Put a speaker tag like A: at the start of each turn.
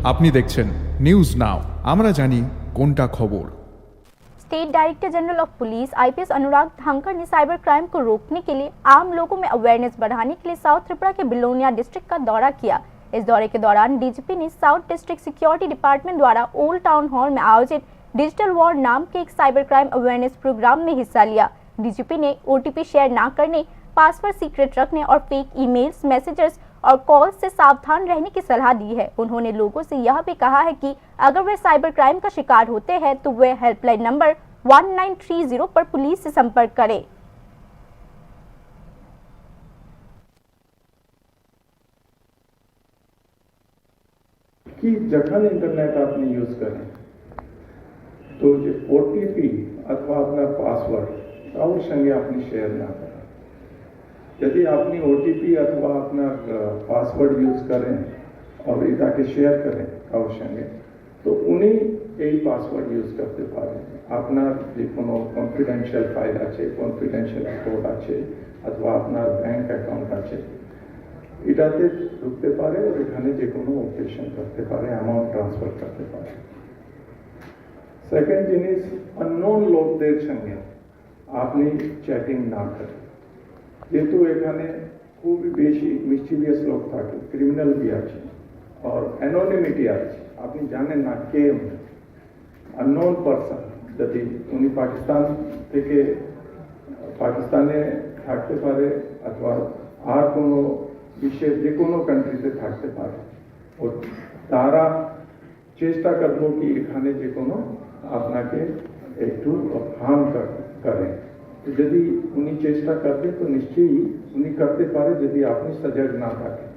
A: আপনি দেখছেন news now, আমরা জানি কোনটা খবর।
B: State director general of police IPS Anurag Dhankar ने साइबर क्राइम को रोकने के लिए आम लोगों में अवेयरनेस बढ़ाने के लिए साउथ त्रिपुरा के बिलोनिया डिस्ट्रिक्ट का दौरा किया। इस दौरे के दौरान डीजीपी ने साउथ डिस्ट्रिक्ट सिक्योरिटी डिपार्टमेंट द्वारा ओल्ड टाउन हॉल में आयोजित डिजिटल वॉर नाम के एक साइबर क्राइम अवेयरनेस प्रोग्राम में हिस्सा लिया। डीजीपी ने ओटीपी शेयर न करने, पासवर्ड सीक्रेट रखने और फेक ईमेल्स, मैसेजेस और कॉल से सावधान रहने की सलाह दी है। उन्होंने लोगों से यह भी कहा है कि अगर वे साइबर क्राइम का शिकार होते हैं तो वे हेल्पलाइन नंबर 1930 पर पुलिस से संपर्क करें।
C: कि जखन इंटरनेट आपने यूज करें तो जो ओटीपी अथवा अपना पासवर्ड और संगे आपने शेयर ना करें। यदि आपने ओटीपी अथवा अपना पासवर्ड यूज करें और इताके शेयर करें और संगे तो उन्हीं यही पासवर्ड यूज करते पारे আপনার যে কোনো কনফিডেন্সিয়াল ফাইল আছে, কনফিডেন্সিয়াল কোড আছে অথবা আপনার ব্যাংক অ্যাকাউন্ট আছে, এটাতে ঢুকতে পারে আর এখানে যে কোনো অপারেশন করতে পারে, অ্যামাউন্ট ট্রান্সফার করতে পারে। সেকেন্ড জিনিস, আননোন লোকদের সঙ্গে আপনি চ্যাটিং না করেন, যেহেতু এখানে খুব বেশি মিসচিভিয়াস লোক থাকে, ক্রিমিনাল भी আছে और অ্যানোনিমিটি আছে, আপনি জানেন না কে আননোন পারসন যদি উনি পাকিস্তান থেকে পাকিস্তানে থাকতে পারে অথবা আর কোনো বিশ্বের যে কোনো কান্ট্রিতে থাকতে পারে, ও তারা চেষ্টা করব কি এখানে যে কোনো আপনাকে একটু হার্ম করেন। যদি উনি চেষ্টা করবে তো নিশ্চয়ই উনি করতে পারে যদি আপনি সজাগ না থাকেন।